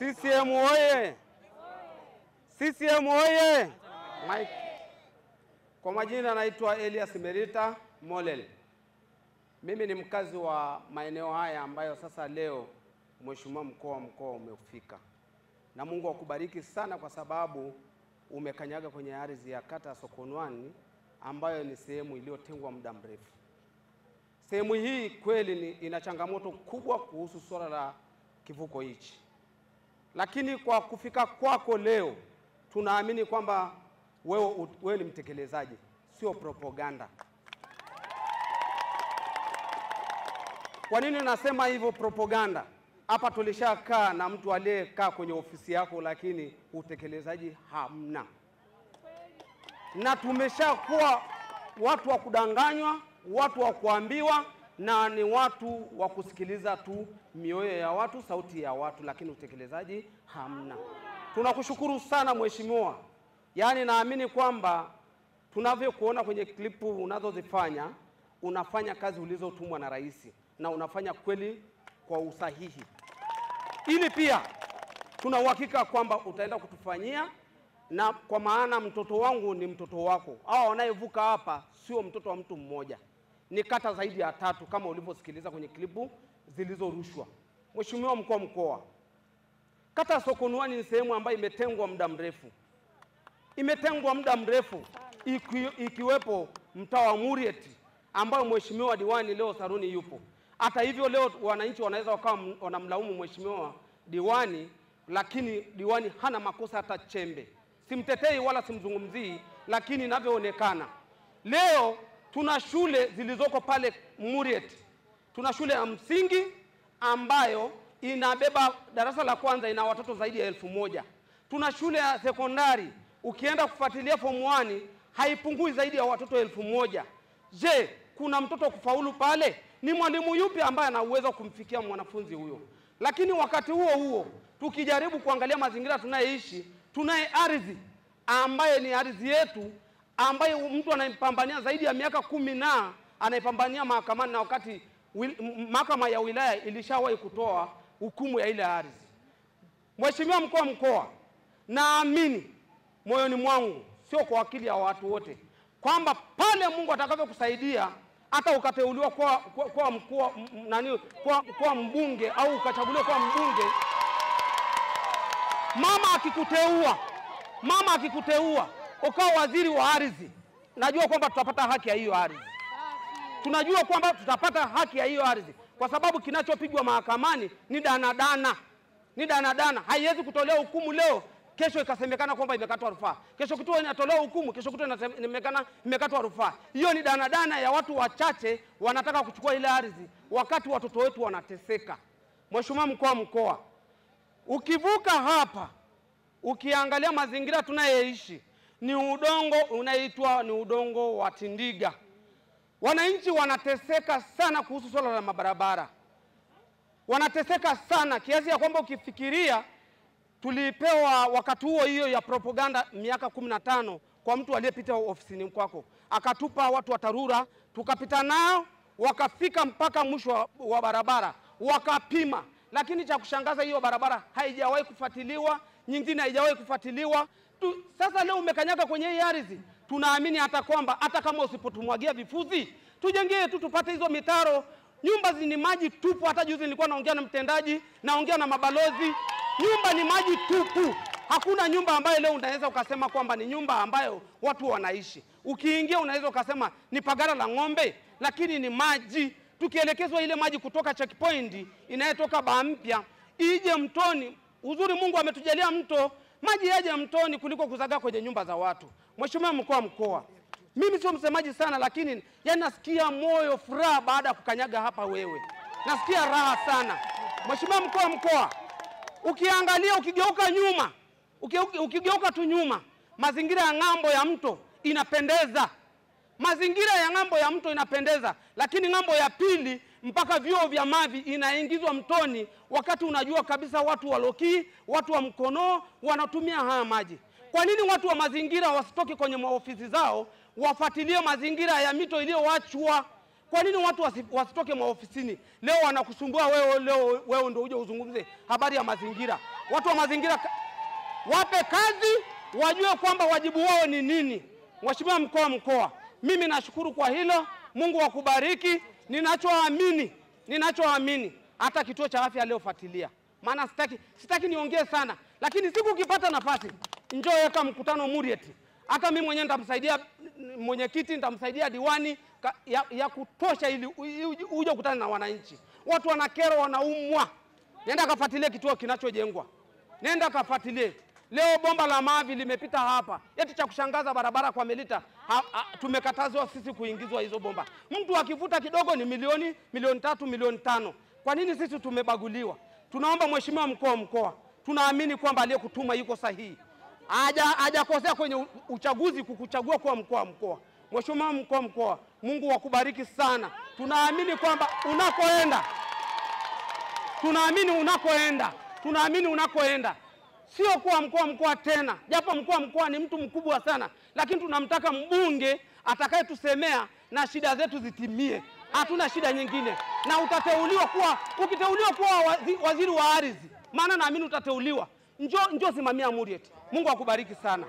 CCM oye! CCM oye! Mike. Kwa majina naitwa Elias Merita Molel. Mimi ni mkazi wa maeneo haya ambayo sasa leo Mheshimiwa mkuu wa mkoa umefika. Na Mungu akubariki sana kwa sababu umekanyaga kwenye ardhi ya kata ya Sokoine ambayo ni sehemu iliyotengwa muda mrefu. Sehemu hii kweli ina changamoto kubwa kuhusu swala la kivuko hichi. Lakini kwa kufika kwako leo tunaamini kwamba wewe ni mtekelezaji, sio propaganda. Kwa nini nasema hivyo propaganda? Hapa tulishakaa na mtu aliyekaa kwenye ofisi yako lakini utekelezaji hamna. Na tumeshakuwa watu wa kudanganywa, watu wa kuambiwa, na ni watu wa kusikiliza tu mioyo ya watu, sauti ya watu, lakini utekelezaji hamna. Tunakushukuru sana Mheshimiwa. Yaani naamini kwamba tunavyokuona kwenye klipu unazozifanya, unafanya kazi ulizotumwa na rais na unafanya kweli kwa usahihi. Ili pia tuna uhakika kwamba utaenda kutufanyia, na kwa maana mtoto wangu ni mtoto wako. Hao wanayevuka hapa sio mtoto wa mtu mmoja. Ni kata zaidi ya 3 kama ulivyosikiliza kwenye klipu zilizorushwa. Mheshimiwa mkuu wa mkoa, kata ya Sokoine ni sehemu ambayo imetengwa muda mrefu. Imetengwa muda mrefu ikiwepo mtaa wa Murieti ambao Mheshimiwa diwani leo Saruni yupo. Hata hivyo leo wananchi wanaweza wakawa wanamlaumu Mheshimiwa diwani, lakini diwani hana makosa hata chembe. Simtetei wala simzungumzii, lakini inavyoonekana leo tuna shule zilizoko pale Murieti. Tuna shule ya msingi ambayo inabeba darasa la kwanza ina watoto zaidi ya 1000. Tuna shule ya sekondari ukienda kufuatilia form 1 haipungui zaidi ya watoto 1000. Je, kuna mtoto kufaulu pale? Ni mwalimu yupi ambaye ana uwezo kumfikia mwanafunzi huyo? Lakini wakati huo huo tukijaribu kuangalia mazingira tunayeishi, tunaye ardhi ambaye ni ardhi yetu ambaye mtu anaipambania zaidi ya miaka 10 na anaipambania mahakamani, na wakati mahakama ya wilaya ilishawahi kutoa hukumu ya ile ardhi. Mheshimiwa mkuu wa mkoa, naamini moyoni mwangu, sio kwa akili ya watu wote, kwamba pale Mungu atakavyokusaidia hata ukateuliwa kwa mkuu kwa mbunge au ukachaguliwa kwa mbunge, mama akikuteua ukawa waziri wa ardhi, najua kwamba tutapata haki ya hiyo ardhi. Tunajua kwamba tutapata haki ya hiyo ardhi kwa sababu kinachopigwa mahakamani ni danadana. Ni danadana. Haiwezi kutolewa hukumu leo, kesho ikasemekana kwamba imekatwa rufaa. Kesho kutwa inatolewa hukumu, kesho kutwa inasemekana imekatwa rufaa. Hiyo ni danadana ya watu wachache wanataka kuchukua ile ardhi wakati watoto wetu wanateseka. Mheshimiwa mkuu wa mkoa, ukivuka hapa ukiangalia mazingira tunayeishi, ni udongo unaitwa ni udongo wa tindiga. Wananchi wanateseka sana kuhusu swala la mabarabara. Wanateseka sana kiasi ya kwamba ukifikiria tulipewa wakati huo hiyo ya propaganda miaka 15 kwa mtu aliyepita ofisini kwako. Akatupa watu wa TARURA, tukapita nao, wakafika mpaka mwisho wa barabara, wakapima. Lakini cha kushangaza hiyo barabara haijawahi kufuatiliwa, nyingine haijawahi kufuatiliwa. Sasa leo umekanyaga kwenye hii ardhi, tunaamini hata kwamba hata kama usipotumwagia vifuzi, tujengee tu tupate hizo mitaro. Nyumba ni maji tupu. Hata juzi nilikuwa naongea na mtendaji, naongea na mabalozi, nyumba ni maji tupu. Hakuna nyumba ambayo leo unaweza ukasema kwamba ni nyumba ambayo watu wanaishi. Ukiingia unaweza ukasema ni pagara la ng'ombe, lakini ni maji. Tukielekezwa ile maji kutoka checkpoint inayotoka Bampya ije mtoni, uzuri Mungu ametujalia mto, maji yaje mtoni kuliko kuzagaa kwenye nyumba za watu. Mheshimiwa mkuu wa mkoa, mimi sio msemaji sana, lakini nasikia moyo furaha baada ya kukanyaga hapa wewe. Nasikia raha sana. Mheshimiwa mkuu wa mkoa, ukiangalia ukigeuka nyuma, ukigeuka tu nyuma, mazingira ya ng'ambo ya mto inapendeza. Mazingira ya ng'ambo ya mto inapendeza, lakini ng'ambo ya pili mpaka vyoo vya mavi inaingizwa mtoni, wakati unajua kabisa watu wa Loki, watu wa Mkono wanatumia haya maji. Kwa nini watu wa mazingira wasitoke kwenye maofisi zao wafuatilie mazingira ya mito iliyoachwa? Kwa nini watu wasitoke maofisini? Leo wanakusumbua wewe, leo wewe ndio uje uzungumze habari ya mazingira. watu wa mazingira wape kazi, wajue kwamba wajibu wao ni nini. Mheshimiwa mkuu wa mkoa, mimi nashukuru kwa hilo. Mungu akubariki. Ninachoamini hata kituo cha afya leo fuatilia. Maana sitaki niongee sana, lakini siku ukipata nafasi njoo weka mkutano Murieti. Hata mimi mwenyewe nitamsaidia mwenyekiti, nitamsaidia diwani ya kutosha ili uje kukutana na wananchi. Watu wana kero, wanaumwa. Nenda kafuatilie kituo kinachojengwa. Nenda kafuatilie. Leo bomba la mavi limepita hapa. Eti cha kushangaza barabara kwa Melita tumekatazwa sisi kuingizwa hizo bomba. Mtu akivuta kidogo ni milioni 3, milioni 5. Kwa nini sisi tumebaguliwa? Tunaomba Mheshimiwa mkuu wa mkoa, tunaamini kwamba aliyekutuma yuko sahihi. Hajakosea kwenye uchaguzi kukuchagua kwa mkuu wa mkoa. Mheshimiwa mkuu wa mkoa, Mungu akubariki sana. Tunaamini kwamba unakoenda sio kuwa mkuu wa mkoa tena, japo mkuu wa mkoa ni mtu mkubwa sana, lakini tunamtaka mbunge atakayetusemea na shida zetu zitimie. Hatuna shida nyingine. Na ukiteuliwa kuwa waziri wa ardhi, maana naamini utateuliwa. Njoo simamia Murieti. Mungu akubariki sana.